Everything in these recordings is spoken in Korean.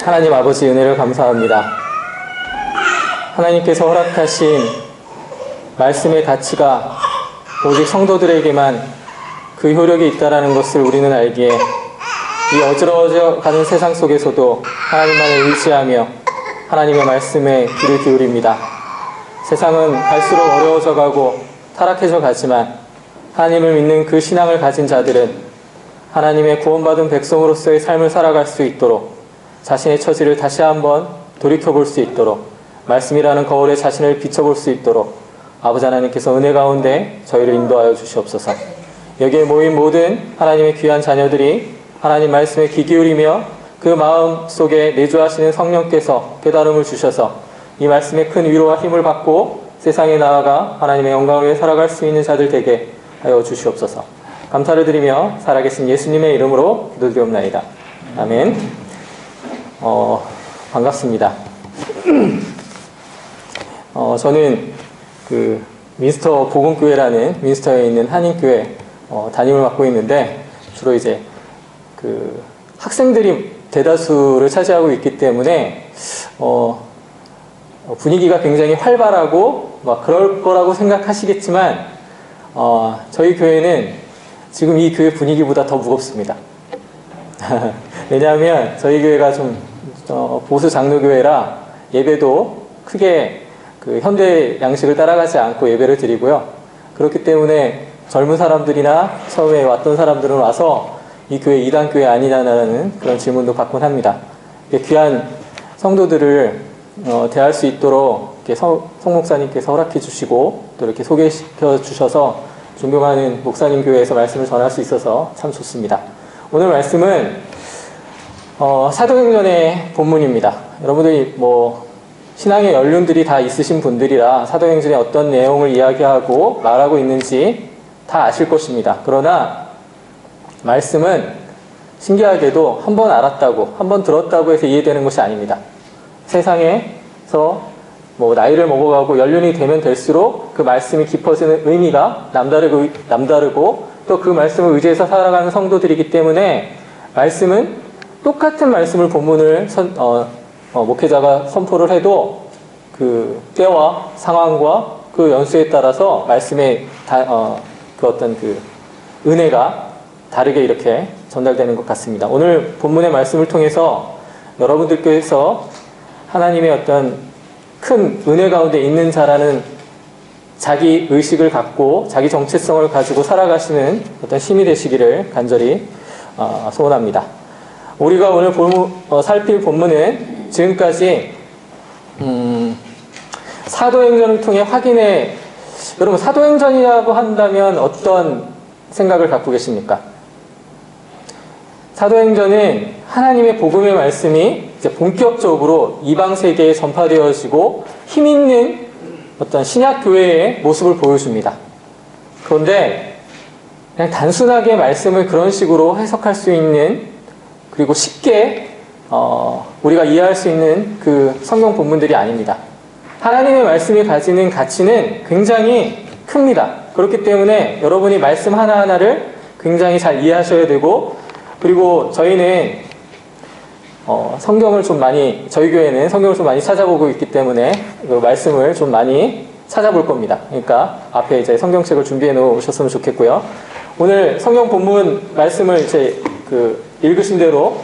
하나님 아버지 은혜를 감사합니다. 하나님께서 허락하신 말씀의 가치가 오직 성도들에게만 그 효력이 있다는 것을 우리는 알기에 이 어지러워져 가는 세상 속에서도 하나님만을 의지하며 하나님의 말씀에 귀를 기울입니다. 세상은 갈수록 어려워져 가고 타락해져 가지만 하나님을 믿는 그 신앙을 가진 자들은 하나님의 구원받은 백성으로서의 삶을 살아갈 수 있도록 자신의 처지를 다시 한번 돌이켜볼 수 있도록 말씀이라는 거울에 자신을 비춰볼 수 있도록 아버지 하나님께서 은혜 가운데 저희를 인도하여 주시옵소서. 여기에 모인 모든 하나님의 귀한 자녀들이 하나님 말씀에 귀 기울이며 그 마음 속에 내주하시는 성령께서 깨달음을 주셔서 이 말씀의 큰 위로와 힘을 받고 세상에 나아가 하나님의 영광을 위해 살아갈 수 있는 자들 되게 하여 주시옵소서. 감사를 드리며 살아계신 예수님의 이름으로 기도드리옵나이다. 아멘. 반갑습니다. 저는 그 민스터 복음교회라는 민스터에 있는 한인교회 담임을 맡고 있는데 주로 이제 그 학생들이 대다수를 차지하고 있기 때문에 분위기가 굉장히 활발하고 막 그럴 거라고 생각하시겠지만 저희 교회는 지금 이 교회 분위기보다 더 무겁습니다. 왜냐하면 저희 교회가 좀 보수 장로교회라 예배도 크게 그 현대 양식을 따라가지 않고 예배를 드리고요. 그렇기 때문에 젊은 사람들이나 처음에 왔던 사람들은 와서 이 교회 이단교회 아니냐는 그런 질문도 받곤 합니다. 귀한 성도들을 대할 수 있도록 이렇게 성 목사님께서 허락해 주시고 또 이렇게 소개시켜 주셔서 존경하는 목사님 교회에서 말씀을 전할 수 있어서 참 좋습니다. 오늘 말씀은 사도행전의 본문입니다. 여러분들이 신앙의 연륜들이 다 있으신 분들이라 사도행전의 어떤 내용을 이야기하고 말하고 있는지 다 아실 것입니다. 그러나 말씀은 신기하게도 한 번 알았다고, 한 번 들었다고 해서 이해되는 것이 아닙니다. 세상에서 나이를 먹어가고 연륜이 되면 될수록 그 말씀이 깊어지는 의미가 남다르고 또 그 말씀을 의지해서 살아가는 성도들이기 때문에 말씀은 똑같은 말씀을 본문을 목회자가 선포를 해도 그 때와 상황과 그 연수에 따라서 말씀의 그 어떤 그 은혜가 다르게 이렇게 전달되는 것 같습니다. 오늘 본문의 말씀을 통해서 여러분들께서 하나님의 어떤 큰 은혜 가운데 있는 자라는 자기 의식을 갖고 자기 정체성을 가지고 살아가시는 어떤 힘이 되시기를 간절히 소원합니다. 우리가 오늘 살필 본문은 지금까지 사도행전을 통해 여러분 사도행전이라고 한다면 어떤 생각을 갖고 계십니까? 사도행전은 하나님의 복음의 말씀이 이제 본격적으로 이방 세계에 전파되어지고 힘있는 어떤 신약교회의 모습을 보여줍니다. 그런데 그냥 단순하게 말씀을 그런 식으로 해석할 수 있는 그리고 쉽게 우리가 이해할 수 있는 그 성경 본문들이 아닙니다. 하나님의 말씀이 가지는 가치는 굉장히 큽니다. 그렇기 때문에 여러분이 말씀 하나하나를 굉장히 잘 이해하셔야 되고 그리고 저희는 저희 교회는 성경을 좀 많이 찾아보고 있기 때문에 그 말씀을 좀 많이 찾아볼 겁니다. 그러니까 앞에 이제 성경책을 준비해 놓으셨으면 좋겠고요. 오늘 성경 본문 말씀을 이제 읽으신 대로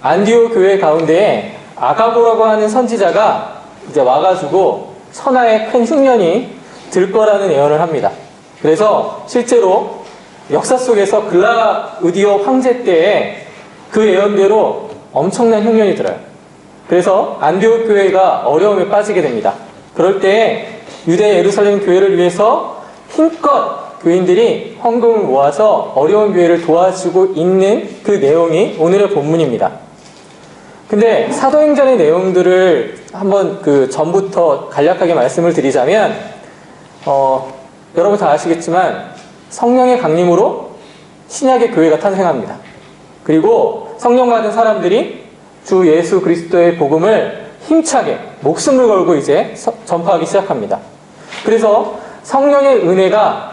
안디옥 교회 가운데에 아가보라고 하는 선지자가 이제 와가지고 천하에 큰 흉년이 들 거라는 예언을 합니다. 그래서 실제로 역사 속에서 글라우디오 황제 때에 그 예언대로 엄청난 흉년이 들어요. 그래서 안디옥 교회가 어려움에 빠지게 됩니다. 그럴 때에 유대 예루살렘 교회를 위해서 힘껏 교인들이 헌금을 모아서 어려운 교회를 도와주고 있는 그 내용이 오늘의 본문입니다. 근데 사도행전의 내용들을 한번 전부터 간략하게 말씀을 드리자면 여러분 다 아시겠지만 성령의 강림으로 신약의 교회가 탄생합니다. 그리고 성령 받은 사람들이 주 예수 그리스도의 복음을 힘차게 목숨을 걸고 이제 전파하기 시작합니다. 그래서 성령의 은혜가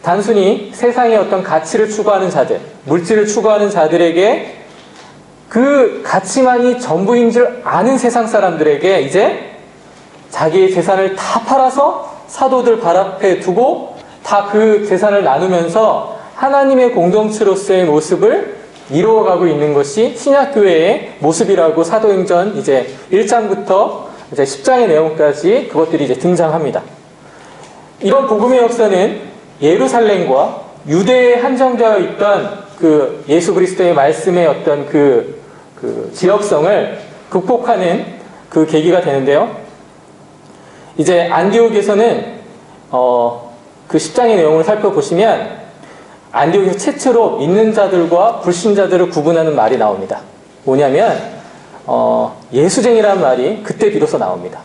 단순히 세상의 어떤 가치를 추구하는 자들, 물질을 추구하는 자들에게 그 가치만이 전부인 줄 아는 세상 사람들에게 이제 자기의 재산을 다 팔아서 사도들 발 앞에 두고 다 그 재산을 나누면서 하나님의 공동체로서의 모습을 이루어가고 있는 것이 신약교회의 모습이라고 사도행전 이제 1장부터 이제 10장의 내용까지 그것들이 이제 등장합니다. 이런 복음의 역사는 예루살렘과 유대에 한정되어 있던 그 예수 그리스도의 말씀의 어떤 그 지역성을 극복하는 그 계기가 되는데요. 이제 안디옥에서는 그 10장의 내용을 살펴보시면 안디옥에서 최초로 믿는 자들과 불신자들을 구분하는 말이 나옵니다. 뭐냐면 예수쟁이라는 말이 그때 비로소 나옵니다.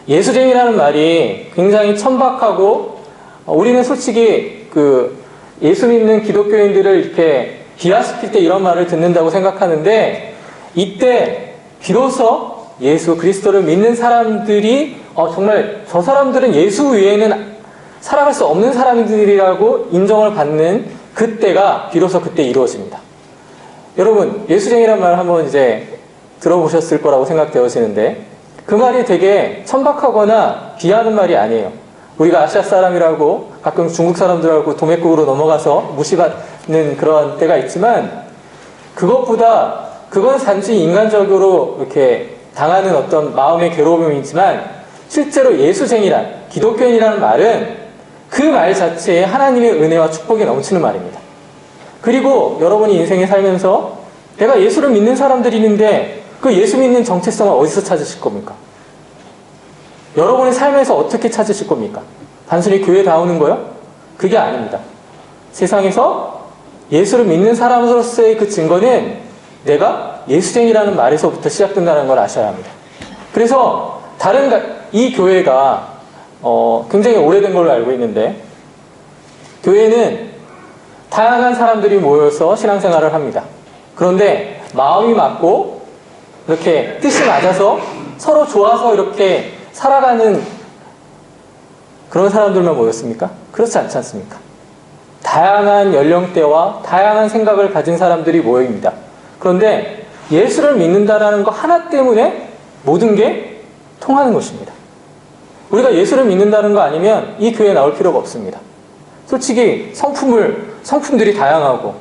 예수쟁이라는 말이 굉장히 천박하고 우리는 솔직히 그 예수 믿는 기독교인들을 이렇게 비하시킬 때 이런 말을 듣는다고 생각하는데 이때 비로소 예수 그리스도를 믿는 사람들이 정말 저 사람들은 예수 외에는 살아갈 수 없는 사람들이라고 인정을 받는 그때가 비로소 그때 이루어집니다. 여러분 예수쟁이란 말을 한번 이제 들어보셨을 거라고 생각되어지는데 그 말이 되게 천박하거나 비하하는 말이 아니에요. 우리가 아시아 사람이라고 가끔 중국 사람들하고 도매국으로 넘어가서 무시받는 그런 때가 있지만 그것보다 그건 단지 인간적으로 이렇게 당하는 어떤 마음의 괴로움이지만 실제로 예수쟁이란 기독교인이라는 말은 그 말 자체에 하나님의 은혜와 축복이 넘치는 말입니다. 그리고 여러분이 인생에 살면서 내가 예수를 믿는 사람들이 있는데 그 예수 믿는 정체성을 어디서 찾으실 겁니까? 여러분의 삶에서 어떻게 찾으실 겁니까? 단순히 교회에 다 오는 거요? 그게 아닙니다. 세상에서 예수를 믿는 사람으로서의 그 증거는 내가 예수쟁이라는 말에서부터 시작된다는 걸 아셔야 합니다. 그래서 이 교회가 굉장히 오래된 걸로 알고 있는데 교회는 다양한 사람들이 모여서 신앙생활을 합니다. 그런데 마음이 맞고 이렇게 뜻이 맞아서 서로 좋아서 이렇게 살아가는 그런 사람들만 모였습니까? 그렇지 않지 않습니까? 다양한 연령대와 다양한 생각을 가진 사람들이 모여입니다. 그런데 예수를 믿는다라는 거 하나 때문에 모든 게 통하는 것입니다. 우리가 예수를 믿는다는 거 아니면 이 교회에 나올 필요가 없습니다. 솔직히 성품들이 다양하고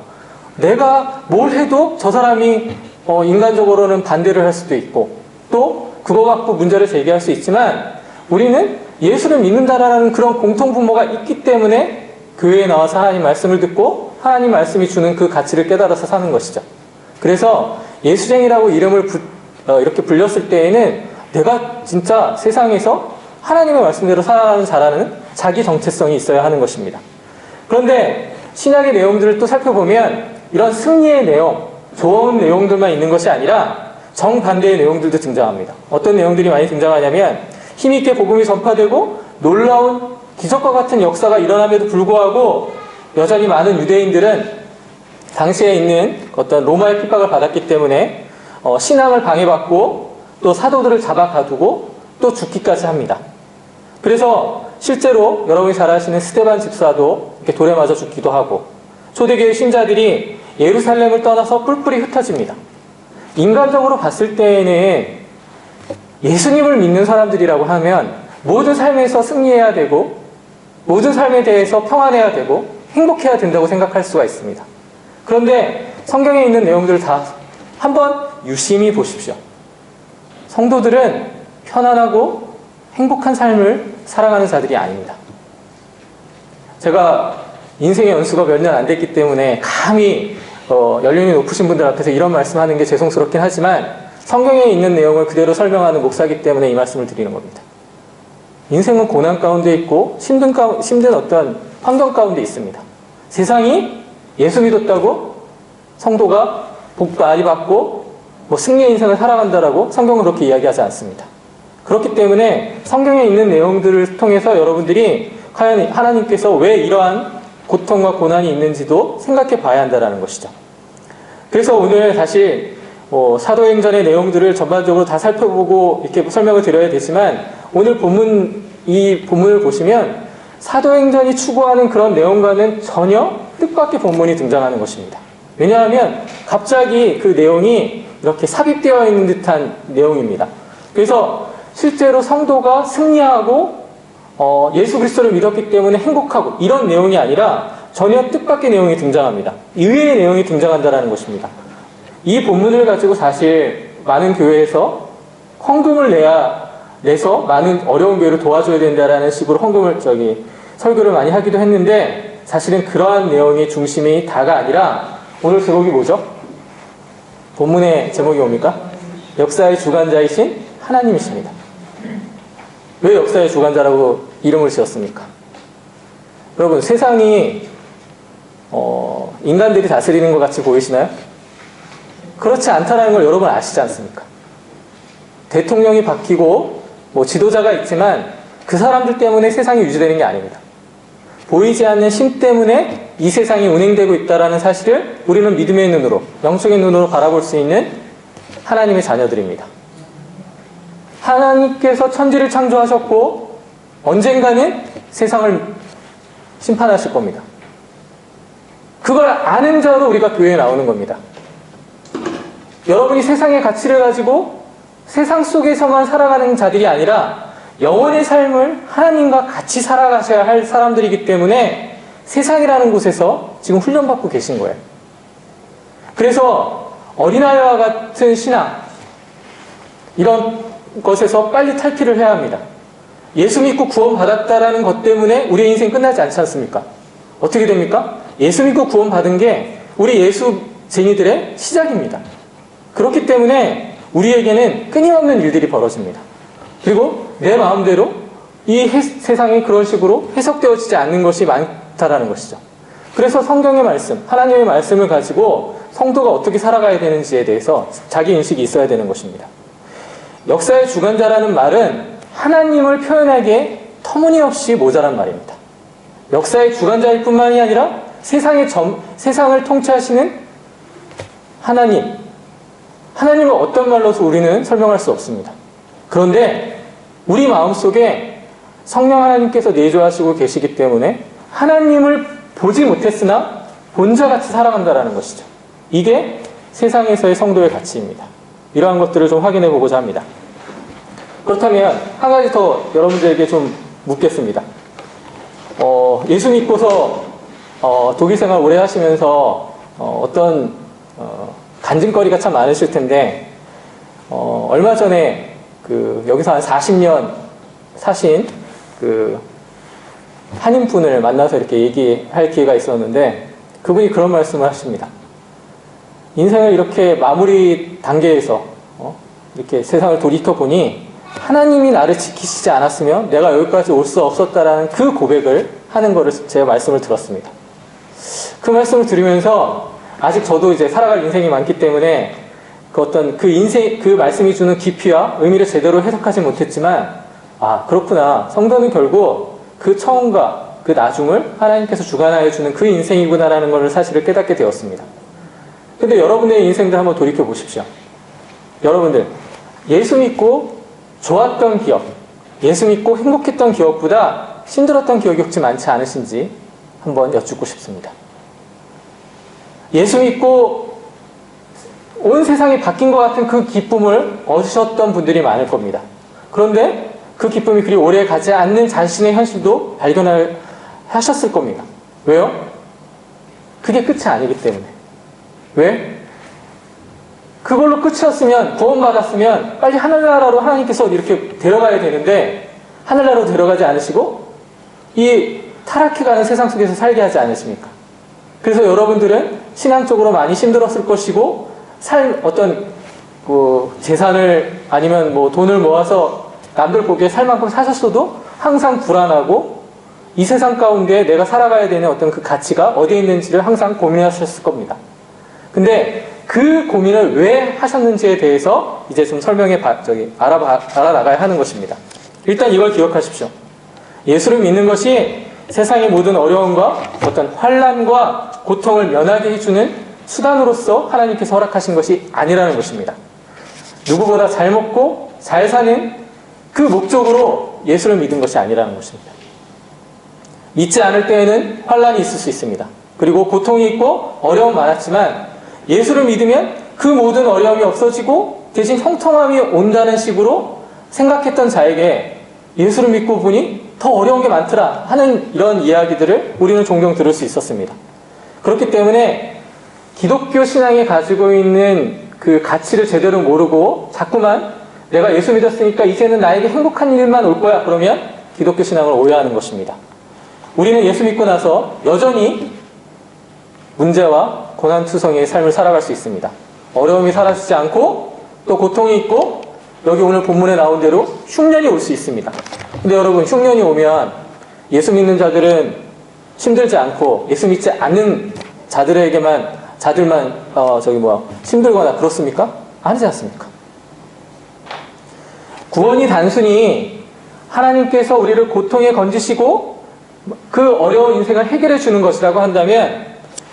내가 뭘 해도 저 사람이 인간적으로는 반대를 할 수도 있고 또 그거 갖고 문제를 제기할 수 있지만 우리는 예수를 믿는다라는 그런 공통분모가 있기 때문에 교회에 나와서 하나님 말씀을 듣고 하나님 말씀이 주는 그 가치를 깨달아서 사는 것이죠. 그래서 예수쟁이라고 이름을 이렇게 불렸을 때에는 내가 진짜 세상에서 하나님의 말씀대로 살아가는 자라는 자기 정체성이 있어야 하는 것입니다. 그런데 신약의 내용들을 또 살펴보면 이런 승리의 내용, 좋은 내용들만 있는 것이 아니라 정반대의 내용들도 등장합니다. 어떤 내용들이 많이 등장하냐면 힘있게 복음이 전파되고 놀라운 기적과 같은 역사가 일어남에도 불구하고 여전히 많은 유대인들은 당시에 있는 어떤 로마의 핍박을 받았기 때문에 신앙을 방해받고 또 사도들을 잡아 가두고 또 죽기까지 합니다. 그래서 실제로 여러분이 잘 아시는 스데반 집사도 이렇게 돌에 맞아 죽기도 하고 초대교회 신자들이 예루살렘을 떠나서 뿔뿔이 흩어집니다. 인간적으로 봤을 때에는 예수님을 믿는 사람들이라고 하면 모든 삶에서 승리해야 되고 모든 삶에 대해서 평안해야 되고 행복해야 된다고 생각할 수가 있습니다. 그런데 성경에 있는 내용들을 다 한번 유심히 보십시오. 성도들은 편안하고 행복한 삶을 살아가는 자들이 아닙니다. 제가 인생의 연수가 몇 년 안 됐기 때문에 감히 연륜이 높으신 분들 앞에서 이런 말씀하는 게 죄송스럽긴 하지만 성경에 있는 내용을 그대로 설명하는 목사이기 때문에 이 말씀을 드리는 겁니다. 인생은 고난 가운데 있고 힘든 어떤 환경 가운데 있습니다. 세상이 예수 믿었다고 성도가 복 많이 받고 승리의 인생을 살아간다라고 성경은 그렇게 이야기하지 않습니다. 그렇기 때문에 성경에 있는 내용들을 통해서 여러분들이 과연 하나님께서 왜 이러한 고통과 고난이 있는지도 생각해 봐야 한다는 것이죠. 그래서 오늘 사실 사도행전의 내용들을 전반적으로 다 살펴보고 이렇게 설명을 드려야 되지만 오늘 이 본문을 보시면 사도행전이 추구하는 그런 내용과는 전혀 뜻밖의 본문이 등장하는 것입니다. 왜냐하면 갑자기 그 내용이 이렇게 삽입되어 있는 듯한 내용입니다. 그래서 실제로 성도가 승리하고 예수 그리스도를 믿었기 때문에 행복하고 이런 내용이 아니라 전혀 뜻밖의 내용이 등장합니다. 의외의 내용이 등장한다는 것입니다. 이 본문을 가지고 사실 많은 교회에서 헌금을 내서 많은 어려운 교회를 도와줘야 된다라는 식으로 설교를 많이 하기도 했는데 사실은 그러한 내용의 중심이 다가 아니라 오늘 제목이 뭐죠? 본문의 제목이 뭡니까? 역사의 주관자이신 하나님이십니다. 왜 역사의 주관자라고 이름을 지었습니까? 여러분, 세상이 인간들이 다스리는 것 같이 보이시나요? 그렇지 않다는 걸 여러분 아시지 않습니까? 대통령이 바뀌고 지도자가 있지만 그 사람들 때문에 세상이 유지되는 게 아닙니다. 보이지 않는 신 때문에 이 세상이 운행되고 있다는 사실을 우리는 믿음의 눈으로, 영적인 눈으로 바라볼 수 있는 하나님의 자녀들입니다. 하나님께서 천지를 창조하셨고 언젠가는 세상을 심판하실 겁니다. 그걸 아는 자로 우리가 교회에 나오는 겁니다. 여러분이 세상의 가치를 가지고 세상 속에서만 살아가는 자들이 아니라 영혼의 삶을 하나님과 같이 살아가셔야 할 사람들이기 때문에 세상이라는 곳에서 지금 훈련받고 계신 거예요. 그래서 어린아이와 같은 신앙, 이런 것에서 빨리 탈피를 해야 합니다. 예수 믿고 구원받았다라는 것 때문에 우리의 인생 끝나지 않지 않습니까? 어떻게 됩니까? 예수 믿고 구원받은 게 우리 예수쟁이들의 시작입니다. 그렇기 때문에 우리에게는 끊임없는 일들이 벌어집니다. 그리고 내 마음대로 이 세상이 그런 식으로 해석되어지지 않는 것이 많다라는 것이죠. 그래서 성경의 말씀, 하나님의 말씀을 가지고 성도가 어떻게 살아가야 되는지에 대해서 자기 인식이 있어야 되는 것입니다. 역사의 주관자라는 말은 하나님을 표현하기에 터무니없이 모자란 말입니다. 역사의 주관자일 뿐만이 아니라 세상을 통치하시는 하나님을 어떤 말로서 우리는 설명할 수 없습니다. 그런데 우리 마음속에 성령 하나님께서 내주하시고 계시기 때문에 하나님을 보지 못했으나 본자같이 살아간다는 것이죠. 이게 세상에서의 성도의 가치입니다. 이러한 것들을 좀 확인해 보고자 합니다. 그렇다면 한 가지 더 여러분들에게 좀 묻겠습니다. 예수 믿고서 독일 생활 오래 하시면서 어떤 간증거리가 참 많으실 텐데 얼마 전에 여기서 한 40년 사신 한인분을 만나서 이렇게 얘기할 기회가 있었는데 그분이 그런 말씀을 하십니다. 인생을 이렇게 마무리 단계에서 이렇게 세상을 돌이켜 보니 하나님이 나를 지키시지 않았으면 내가 여기까지 올 수 없었다라는 그 고백을 하는 거를 제가 말씀을 들었습니다. 그 말씀을 들으면서 아직 저도 이제 살아갈 인생이 많기 때문에 그 말씀이 주는 깊이와 의미를 제대로 해석하지 못했지만, 그렇구나. 성도는 결국 그 처음과 그 나중을 하나님께서 주관하여 주는 그 인생이구나라는 것을 사실을 깨닫게 되었습니다. 근데 여러분의 인생들 한번 돌이켜 보십시오. 여러분들, 예수 믿고 좋았던 기억, 예수 믿고 행복했던 기억보다 힘들었던 기억이 혹시 많지 않으신지 한번 여쭙고 싶습니다. 예수 믿고 온 세상이 바뀐 것 같은 그 기쁨을 얻으셨던 분들이 많을 겁니다. 그런데 그 기쁨이 그리 오래 가지 않는 자신의 현실도 발견을 하셨을 겁니다. 왜요? 그게 끝이 아니기 때문에. 왜? 그걸로 끝이었으면, 구원받았으면 빨리 하늘나라로 하나님께서 이렇게 데려가야 되는데 하늘나라로 데려가지 않으시고 이 타락해가는 세상 속에서 살게 하지 않으십니까? 그래서 여러분들은 신앙적으로 많이 힘들었을 것이고 재산을 아니면 돈을 모아서 남들 보기에 살 만큼 사셨어도 항상 불안하고 이 세상 가운데 내가 살아가야 되는 어떤 그 가치가 어디에 있는지를 항상 고민하셨을 겁니다. 근데 그 고민을 왜 하셨는지에 대해서 이제 좀 알아나가야 하는 것입니다. 일단 이걸 기억하십시오. 예수를 믿는 것이 세상의 모든 어려움과 어떤 환난과 고통을 면하게 해주는 수단으로서 하나님께서 허락하신 것이 아니라는 것입니다. 누구보다 잘 먹고 잘 사는 그 목적으로 예수를 믿은 것이 아니라는 것입니다. 믿지 않을 때에는 환난이 있을 수 있습니다. 그리고 고통이 있고 어려움 많았지만 예수를 믿으면 그 모든 어려움이 없어지고 대신 형통함이 온다는 식으로 생각했던 자에게 예수를 믿고 보니 더 어려운 게 많더라 하는 이런 이야기들을 우리는 종종 들을 수 있었습니다. 그렇기 때문에 기독교 신앙이 가지고 있는 그 가치를 제대로 모르고 자꾸만 내가 예수 믿었으니까 이제는 나에게 행복한 일만 올 거야 그러면 기독교 신앙을 오해하는 것입니다. 우리는 예수 믿고 나서 여전히 문제와 고난투성이의 삶을 살아갈 수 있습니다. 어려움이 사라지지 않고 또 고통이 있고 여기 오늘 본문에 나온 대로 흉년이 올 수 있습니다. 근데 여러분 흉년이 오면 예수 믿는 자들은 힘들지 않고 예수 믿지 않는 자들만 힘들거나 그렇습니까? 아니지 않습니까? 구원이 단순히 하나님께서 우리를 고통에 건지시고 그 어려운 인생을 해결해 주는 것이라고 한다면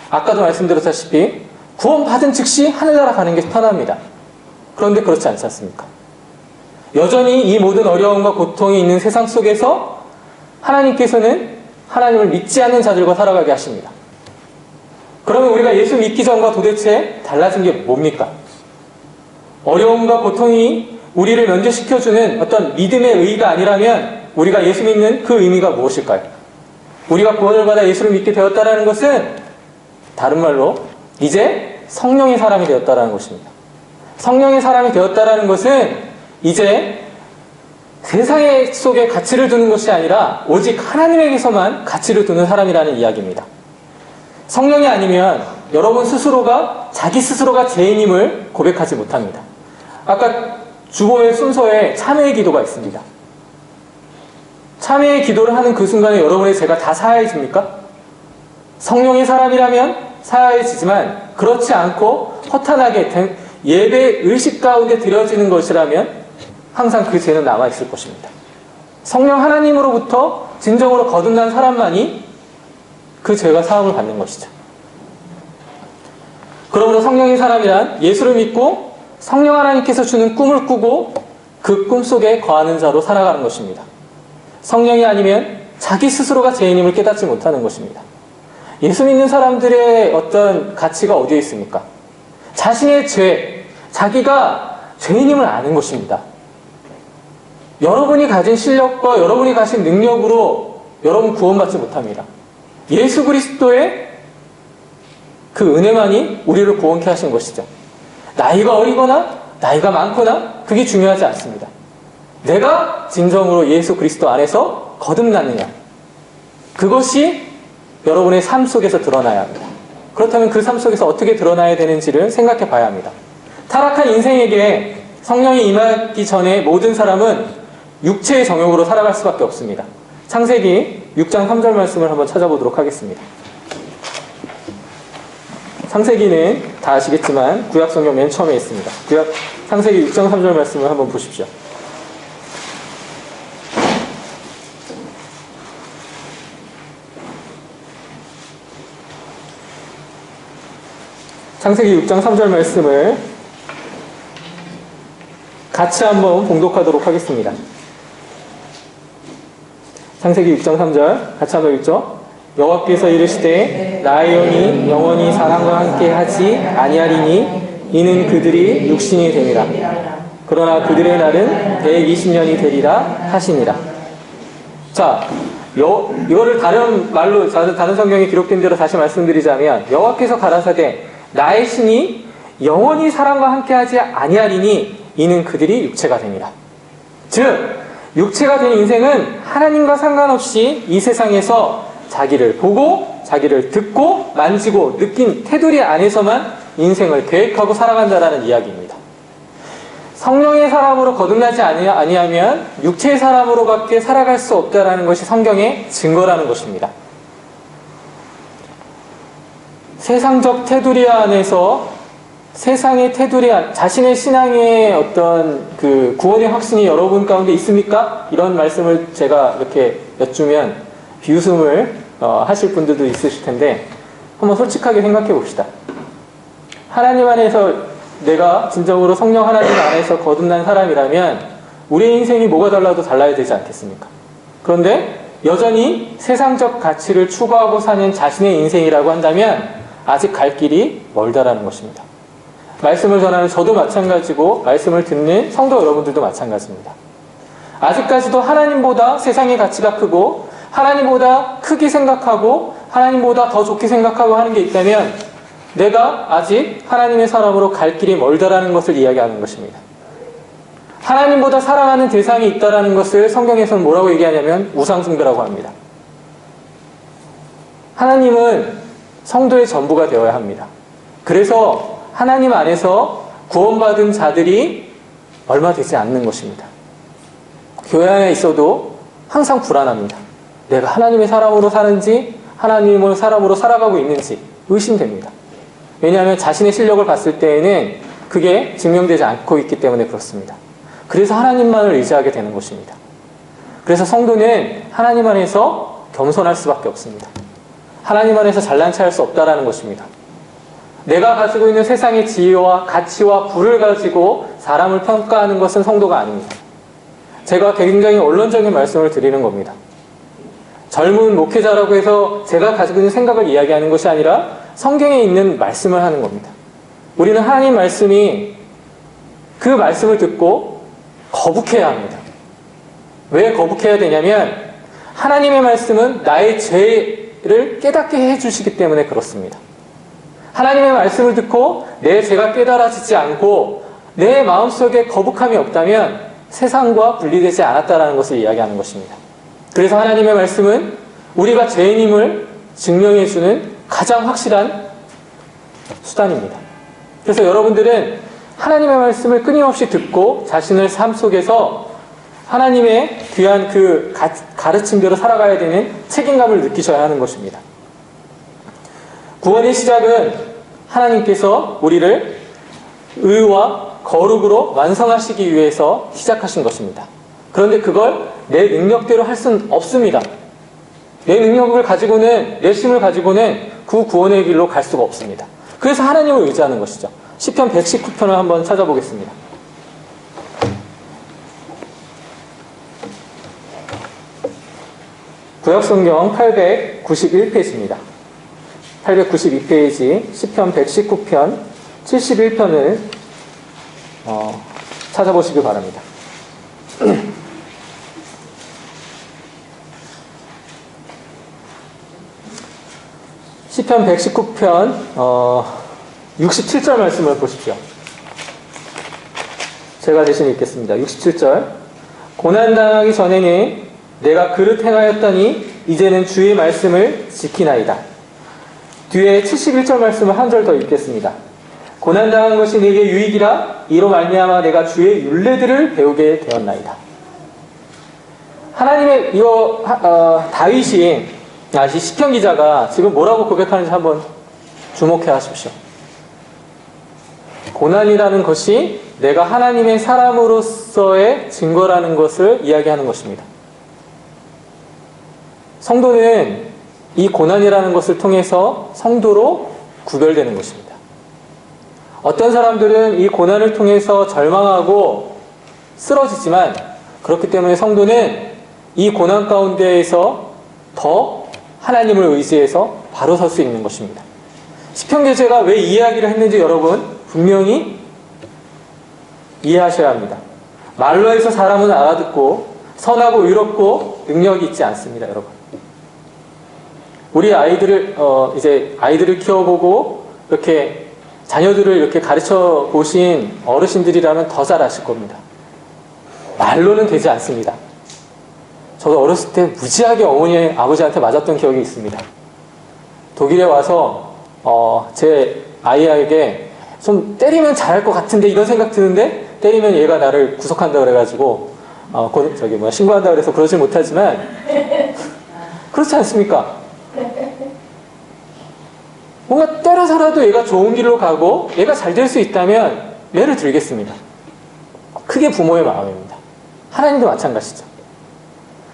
아까도 말씀드렸다시피 구원받은 즉시 하늘나라 가는 게 편합니다. 그런데 그렇지 않지 않습니까? 여전히 이 모든 어려움과 고통이 있는 세상 속에서 하나님께서는 하나님을 믿지 않는 자들과 살아가게 하십니다. 그러면 우리가 예수 믿기 전과 도대체 달라진 게 뭡니까? 어려움과 고통이 우리를 면제시켜주는 어떤 믿음의 의의가 아니라면 우리가 예수 믿는 그 의미가 무엇일까요? 우리가 구원을 받아 예수를 믿게 되었다는 것은 다른 말로 이제 성령의 사람이 되었다는 것입니다. 성령의 사람이 되었다는 것은 이제 세상 속에 가치를 두는 것이 아니라 오직 하나님에게서만 가치를 두는 사람이라는 이야기입니다. 성령이 아니면 여러분 스스로가 자기 스스로가 죄인임을 고백하지 못합니다. 아까 주보의 순서에 참회의 기도가 있습니다. 참회의 기도를 하는 그 순간에 여러분의 죄가 다 사하해집니까? 성령의 사람이라면 사하해지지만 그렇지 않고 허탄하게 예배 의식 가운데 드려지는 것이라면 항상 그 죄는 남아있을 것입니다. 성령 하나님으로부터 진정으로 거듭난 사람만이 그 죄가 사함을 받는 것이죠. 그러므로 성령의 사람이란 예수를 믿고 성령 하나님께서 주는 꿈을 꾸고 그 꿈 속에 거하는 자로 살아가는 것입니다. 성령이 아니면 자기 스스로가 죄인임을 깨닫지 못하는 것입니다. 예수 믿는 사람들의 어떤 가치가 어디에 있습니까? 자신의 죄, 자기가 죄인임을 아는 것입니다. 여러분이 가진 실력과 여러분이 가진 능력으로 여러분 구원받지 못합니다. 예수 그리스도의 그 은혜만이 우리를 구원케 하신 것이죠. 나이가 어리거나 나이가 많거나 그게 중요하지 않습니다. 내가 진정으로 예수 그리스도 안에서 거듭났느냐, 그것이 여러분의 삶 속에서 드러나야 합니다. 그렇다면 그 삶 속에서 어떻게 드러나야 되는지를 생각해 봐야 합니다. 타락한 인생에게 성령이 임하기 전에 모든 사람은 육체의 정욕으로 살아갈 수밖에 없습니다. 창세기 6장 3절 말씀을 한번 찾아보도록 하겠습니다. 창세기는 다 아시겠지만 구약성경 맨 처음에 있습니다. 창세기 6장 3절 말씀을 한번 보십시오. 창세기 6장 3절 말씀을 같이 한번 봉독하도록 하겠습니다. 창세기 6장 3절 같이 한번 읽죠. 여호와께서 이르시되 나의 영이 영원히 사람과 함께 하지 아니하리니 이는 그들이 육신이 됨이라. 그러나 그들의 날은 120년이 되리라 하시니라. 자, 이거를 다른 말로 다른 성경에 기록된 대로 다시 말씀드리자면 여호와께서 가라사대 나의 신이 영원히 사람과 함께 하지 아니하리니 이는 그들이 육체가 됨이라. 즉 육체가 된 인생은 하나님과 상관없이 이 세상에서 자기를 보고 자기를 듣고 만지고 느낀 테두리 안에서만 인생을 계획하고 살아간다는 이야기입니다. 성령의 사람으로 거듭나지 아니하면 육체의 사람으로밖에 살아갈 수 없다는 것이 성경의 증거라는 것입니다. 세상적 테두리 안에서 세상의 테두리 안, 자신의 신앙의 어떤 그 구원의 확신이 여러분 가운데 있습니까? 이런 말씀을 제가 이렇게 여쭈면 비웃음을 하실 분들도 있으실 텐데 한번 솔직하게 생각해 봅시다. 하나님 안에서 내가 진정으로 성령 하나님 안에서 거듭난 사람이라면 우리의 인생이 뭐가 달라도 달라야 되지 않겠습니까? 그런데 여전히 세상적 가치를 추구하고 사는 자신의 인생이라고 한다면 아직 갈 길이 멀다라는 것입니다. 말씀을 전하는 저도 마찬가지고 말씀을 듣는 성도 여러분들도 마찬가지입니다. 아직까지도 하나님보다 세상의 가치가 크고 하나님보다 크게 생각하고 하나님보다 더 좋게 생각하고 하는 게 있다면 내가 아직 하나님의 사람으로 갈 길이 멀다라는 것을 이야기하는 것입니다. 하나님보다 사랑하는 대상이 있다라는 것을 성경에서는 뭐라고 얘기하냐면 우상숭배라고 합니다. 하나님은 성도의 전부가 되어야 합니다. 그래서 하나님 안에서 구원받은 자들이 얼마 되지 않는 것입니다. 교회 안에 있어도 항상 불안합니다. 내가 하나님의 사람으로 사는지 하나님의 사람으로 살아가고 있는지 의심됩니다. 왜냐하면 자신의 실력을 봤을 때에는 그게 증명되지 않고 있기 때문에 그렇습니다. 그래서 하나님만을 의지하게 되는 것입니다. 그래서 성도는 하나님 안에서 겸손할 수밖에 없습니다. 하나님 안에서 잘난 체할 수 없다라는 것입니다. 내가 가지고 있는 세상의 지혜와 가치와 부를 가지고 사람을 평가하는 것은 성도가 아닙니다. 제가 굉장히 원론적인 말씀을 드리는 겁니다. 젊은 목회자라고 해서 제가 가지고 있는 생각을 이야기하는 것이 아니라 성경에 있는 말씀을 하는 겁니다. 우리는 하나님 말씀이 그 말씀을 듣고 거북해야 합니다. 왜 거북해야 되냐면 하나님의 말씀은 나의 죄를 깨닫게 해주시기 때문에 그렇습니다. 하나님의 말씀을 듣고 내 죄가 깨달아지지 않고 내 마음속에 거북함이 없다면 세상과 분리되지 않았다는 것을 이야기하는 것입니다. 그래서 하나님의 말씀은 우리가 죄인임을 증명해주는 가장 확실한 수단입니다. 그래서 여러분들은 하나님의 말씀을 끊임없이 듣고 자신의 삶 속에서 하나님의 귀한 그 가르침대로 살아가야 되는 책임감을 느끼셔야 하는 것입니다. 구원의 시작은 하나님께서 우리를 의와 거룩으로 완성하시기 위해서 시작하신 것입니다. 그런데 그걸 내 능력대로 할 수는 없습니다. 내 능력을 가지고는, 내 힘을 가지고는 그 구원의 길로 갈 수가 없습니다. 그래서 하나님을 의지하는 것이죠. 시편 119편을 한번 찾아보겠습니다. 구약성경 891페이지입니다. 892페이지 시편 119편 71편을 찾아보시기 바랍니다. 시편 119편 67절 말씀을 보십시오. 제가 대신 읽겠습니다. 67절 고난당하기 전에는 내가 그릇 행하였더니 이제는 주의 말씀을 지키나이다. 뒤에 71절 말씀을 한 절 더 읽겠습니다. 고난당한 것이 내게 유익이라 이로 말미암아 내가 주의 율례들을 배우게 되었나이다. 하나님의 다윗이 시편 기자가 지금 뭐라고 고백하는지 한번 주목해 하십시오. 고난이라는 것이 내가 하나님의 사람으로서의 증거라는 것을 이야기하는 것입니다. 성도는 이 고난이라는 것을 통해서 성도로 구별되는 것입니다. 어떤 사람들은 이 고난을 통해서 절망하고 쓰러지지만 그렇기 때문에 성도는 이 고난 가운데에서 더 하나님을 의지해서 바로 설 수 있는 것입니다. 시편 기자가 왜 이 이야기를 했는지 여러분 분명히 이해하셔야 합니다. 말로 해서 사람은 알아듣고 선하고 의롭고 능력이 있지 않습니다, 여러분. 우리 아이들을 키워보고 이렇게 자녀들을 이렇게 가르쳐 보신 어르신들이라면 더 잘 아실 겁니다. 말로는 되지 않습니다. 저도 어렸을 때 무지하게 어머니, 아버지한테 맞았던 기억이 있습니다. 독일에 와서 제 아이에게 좀 때리면 잘할 것 같은데 이런 생각 드는데 때리면 얘가 나를 구속한다 그래가지고 신고한다 그래서 그러지 못하지만 그렇지 않습니까? 뭔가 때려서라도 얘가 좋은 길로 가고 얘가 잘 될 수 있다면 매를 들겠습니다. 그게 부모의 마음입니다. 하나님도 마찬가지죠.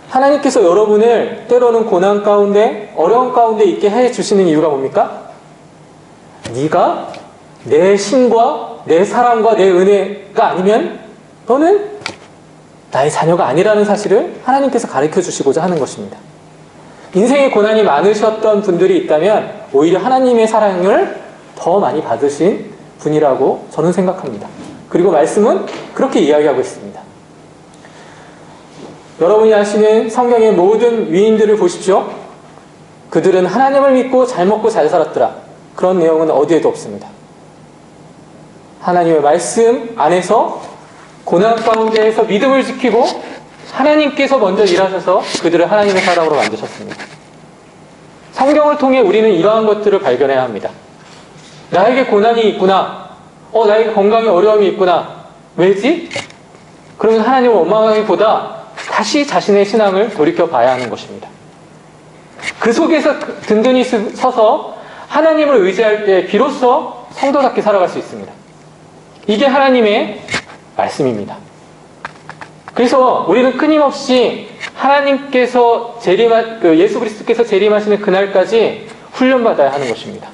하나님께서 여러분을 때로는 고난 가운데 어려운 가운데 있게 해주시는 이유가 뭡니까? 네가 내 힘과 내 사랑과 내 은혜가 아니면 너는 나의 자녀가 아니라는 사실을 하나님께서 가르쳐 주시고자 하는 것입니다. 인생의 고난이 많으셨던 분들이 있다면 오히려 하나님의 사랑을 더 많이 받으신 분이라고 저는 생각합니다. 그리고 말씀은 그렇게 이야기하고 있습니다. 여러분이 아시는 성경의 모든 위인들을 보십시오. 그들은 하나님을 믿고 잘 먹고 잘 살았더라. 그런 내용은 어디에도 없습니다. 하나님의 말씀 안에서 고난 가운데에서 믿음을 지키고 하나님께서 먼저 일하셔서 그들을 하나님의 사람으로 만드셨습니다. 성경을 통해 우리는 이러한 것들을 발견해야 합니다. 나에게 고난이 있구나. 나에게 건강에 어려움이 있구나. 왜지? 그러면 하나님을 원망하기보다 다시 자신의 신앙을 돌이켜 봐야 하는 것입니다. 그 속에서 든든히 서서 하나님을 의지할 때 비로소 성도답게 살아갈 수 있습니다. 이게 하나님의 말씀입니다. 그래서 우리는 끊임없이 하나님께서 예수 그리스도께서 재림하시는 그날까지 훈련받아야 하는 것입니다.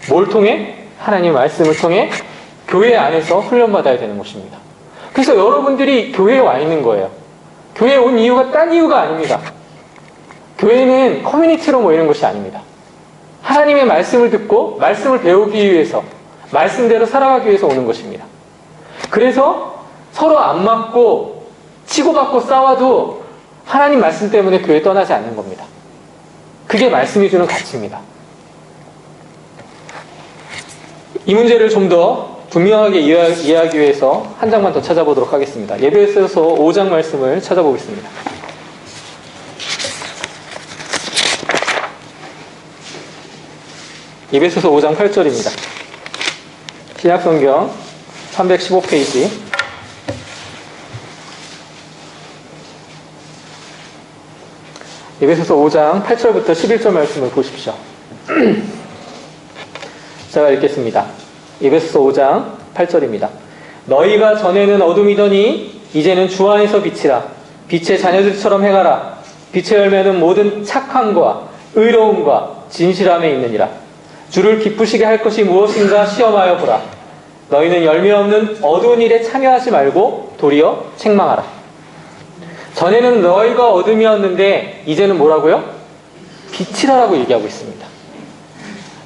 뭘 통해? 하나님의 말씀을 통해 교회 안에서 훈련받아야 되는 것입니다. 그래서 여러분들이 교회에 와 있는 거예요. 교회에 온 이유가 딴 이유가 아닙니다. 교회는 커뮤니티로 모이는 것이 아닙니다. 하나님의 말씀을 듣고 말씀을 배우기 위해서, 말씀대로 살아가기 위해서 오는 것입니다. 그래서 서로 안 맞고 치고받고 싸워도 하나님 말씀 때문에 교회 떠나지 않는 겁니다. 그게 말씀이 주는 가치입니다. 이 문제를 좀 더 분명하게 이해하기 위해서 한 장만 더 찾아보도록 하겠습니다. 에베소서 5장 말씀을 찾아보겠습니다. 에베소서 5장 8절입니다. 신약성경 315페이지. 에베소서 5장 8절부터 11절 말씀을 보십시오. 제가 읽겠습니다. 에베소서 5장 8절입니다. 너희가 전에는 어둠이더니 이제는 주 안에서 빛이라. 빛의 자녀들처럼 행하라. 빛의 열매는 모든 착함과 의로움과 진실함에 있느니라. 주를 기쁘시게 할 것이 무엇인가 시험하여 보라. 너희는 열매 없는 어두운 일에 참여하지 말고 도리어 책망하라. 전에는 너희가 어둠이었는데 이제는 뭐라고요? 빛이라라고 얘기하고 있습니다.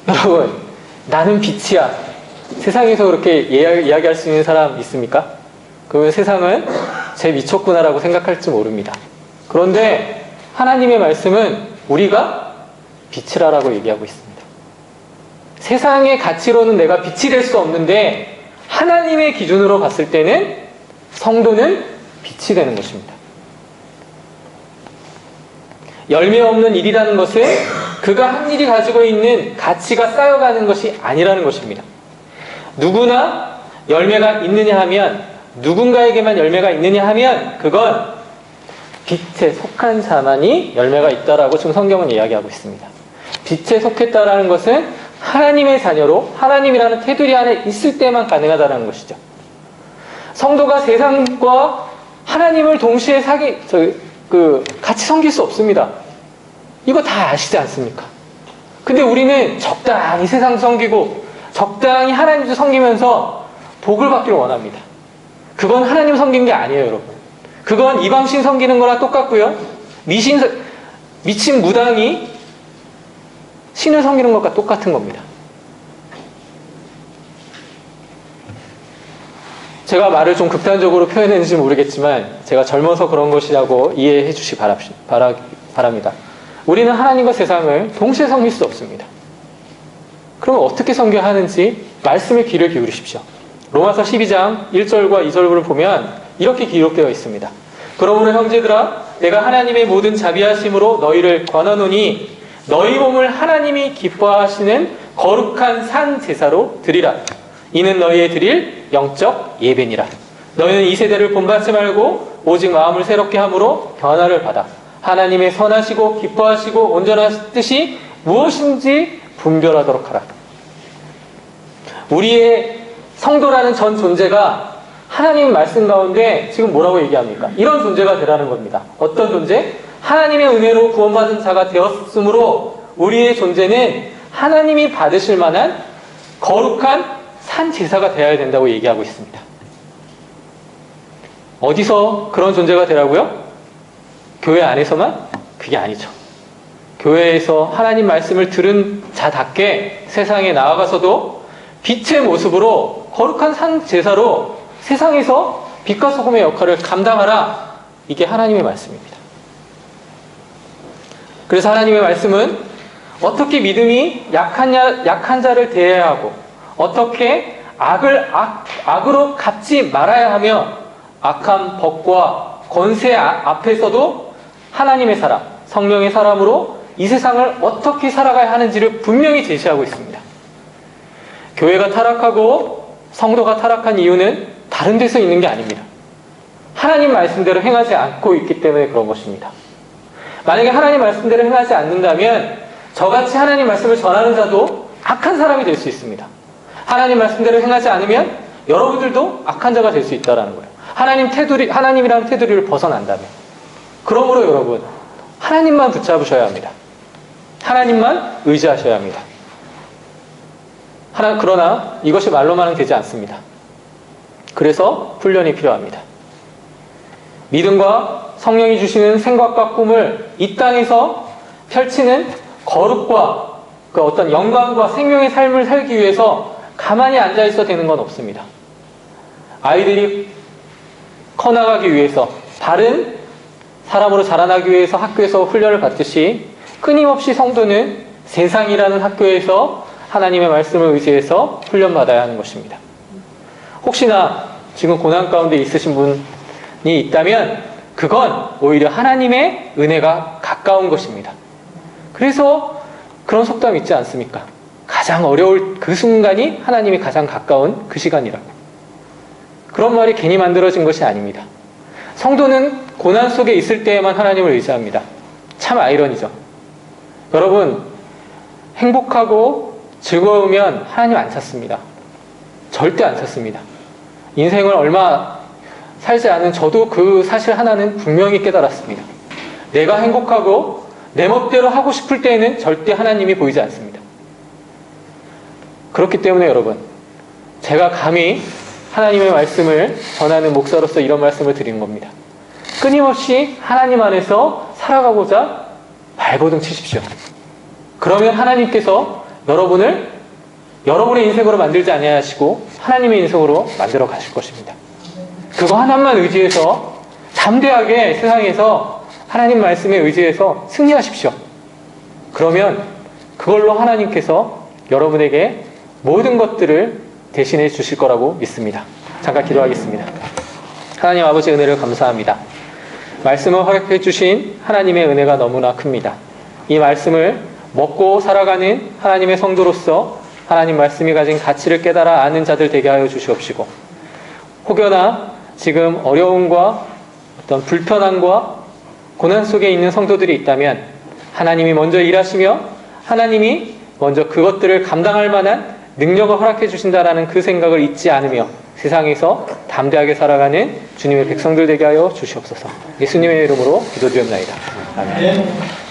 여러분, 나는 빛이야. 세상에서 그렇게 이야기할 수 있는 사람 있습니까? 그러면 세상은 쟤 미쳤구나라고 생각할지 모릅니다. 그런데 하나님의 말씀은 우리가 빛이라라고 얘기하고 있습니다. 세상의 가치로는 내가 빛이 될 수 없는데 하나님의 기준으로 봤을 때는 성도는 빛이 되는 것입니다. 열매 없는 일이라는 것은 그가 한 일이 가지고 있는 가치가 쌓여가는 것이 아니라는 것입니다. 누구나 열매가 있느냐 하면, 누군가에게만 열매가 있느냐 하면 그건 빛에 속한 자만이 열매가 있다라고 지금 성경은 이야기하고 있습니다. 빛에 속했다라는 것은 하나님의 자녀로 하나님이라는 테두리 안에 있을 때만 가능하다는 것이죠. 성도가 세상과 하나님을 동시에 같이 섬길 수 없습니다. 이거 다 아시지 않습니까? 근데 우리는 적당히 세상 섬기고 적당히 하나님도 섬기면서 복을 받기를 원합니다. 그건 하나님 섬기는 게 아니에요, 여러분. 그건 이방신 섬기는 거랑 똑같고요. 미친 무당이 신을 섬기는 것과 똑같은 겁니다. 제가 말을 좀 극단적으로 표현했는지 모르겠지만 제가 젊어서 그런 것이라고 이해해 주시기 바랍니다. 우리는 하나님과 세상을 동시에 섬길 수 없습니다. 그러면 어떻게 섬겨야 하는지 말씀에 귀를 기울이십시오. 로마서 12장 1절과 2절을 보면 이렇게 기록되어 있습니다. 그러므로 형제들아, 내가 하나님의 모든 자비하심으로 너희를 권하노니 너희 몸을 하나님이 기뻐하시는 거룩한 산 제사로 드리라. 이는 너희의 드릴 영적 예배니라. 너희는 이 세대를 본받지 말고 오직 마음을 새롭게 함으로 변화를 받아 하나님의 선하시고 기뻐하시고 온전한 뜻이 무엇인지 분별하도록 하라. 우리의 성도라는 전 존재가 하나님 말씀 가운데 지금 뭐라고 얘기합니까? 이런 존재가 되라는 겁니다. 어떤 존재? 하나님의 은혜로 구원받은 자가 되었으므로 우리의 존재는 하나님이 받으실 만한 거룩한 산 제사가 되어야 된다고 얘기하고 있습니다. 어디서 그런 존재가 되라고요? 교회 안에서만? 그게 아니죠. 교회에서 하나님 말씀을 들은 자답게 세상에 나아가서도 빛의 모습으로 거룩한 산 제사로 세상에서 빛과 소금의 역할을 감당하라. 이게 하나님의 말씀입니다. 그래서 하나님의 말씀은 어떻게 믿음이 약한 자를 대해야 하고 어떻게 악으로 갚지 말아야 하며 악한 법과 권세 앞에서도 하나님의 사람, 성령의 사람으로 이 세상을 어떻게 살아가야 하는지를 분명히 제시하고 있습니다. 교회가 타락하고 성도가 타락한 이유는 다른 데서 있는 게 아닙니다. 하나님 말씀대로 행하지 않고 있기 때문에 그런 것입니다. 만약에 하나님 말씀대로 행하지 않는다면 저같이 하나님 말씀을 전하는 자도 악한 사람이 될 수 있습니다. 하나님 말씀대로 행하지 않으면 여러분들도 악한 자가 될 수 있다는 거예요. 하나님이라는 테두리를 벗어난다면. 그러므로 여러분, 하나님만 붙잡으셔야 합니다. 하나님만 의지하셔야 합니다. 그러나 이것이 말로만은 되지 않습니다. 그래서 훈련이 필요합니다. 믿음과 성령이 주시는 생각과 꿈을 이 땅에서 펼치는 거룩과 그 어떤 영광과 생명의 삶을 살기 위해서 가만히 앉아있어 되는 건 없습니다. 아이들이 커나가기 위해서, 바른 사람으로 자라나기 위해서 학교에서 훈련을 받듯이 끊임없이 성도는 세상이라는 학교에서 하나님의 말씀을 의지해서 훈련받아야 하는 것입니다. 혹시나 지금 고난 가운데 있으신 분이 있다면 그건 오히려 하나님의 은혜가 가까운 것입니다. 그래서 그런 속담 있지 않습니까? 가장 어려울 그 순간이 하나님이 가장 가까운 그 시간이라고. 그런 말이 괜히 만들어진 것이 아닙니다. 성도는 고난 속에 있을 때에만 하나님을 의지합니다. 참 아이러니죠. 여러분, 행복하고 즐거우면 하나님 안 찾습니다. 절대 안 찾습니다. 인생을 얼마 살지 않은 저도 그 사실 하나는 분명히 깨달았습니다. 내가 행복하고 내 멋대로 하고 싶을 때에는 절대 하나님이 보이지 않습니다. 그렇기 때문에 여러분, 제가 감히 하나님의 말씀을 전하는 목사로서 이런 말씀을 드리는 겁니다. 끊임없이 하나님 안에서 살아가고자 발버둥 치십시오. 그러면 하나님께서 여러분을 여러분의 인생으로 만들지 아니하시고 하나님의 인생으로 만들어 가실 것입니다. 그거 하나만 의지해서 담대하게 세상에서 하나님 말씀에 의지해서 승리하십시오. 그러면 그걸로 하나님께서 여러분에게 모든 것들을 대신해 주실 거라고 믿습니다. 잠깐 기도하겠습니다. 하나님 아버지 은혜를 감사합니다. 말씀을 허락해 주신 하나님의 은혜가 너무나 큽니다. 이 말씀을 먹고 살아가는 하나님의 성도로서 하나님 말씀이 가진 가치를 깨달아 아는 자들 되게 하여 주시옵시고, 혹여나 지금 어려움과 어떤 불편함과 고난 속에 있는 성도들이 있다면 하나님이 먼저 일하시며 하나님이 먼저 그것들을 감당할 만한 능력을 허락해 주신다라는 그 생각을 잊지 않으며 세상에서 담대하게 살아가는 주님의 백성들 되게 하여 주시옵소서. 예수님의 이름으로 기도드렸나이다. 아멘.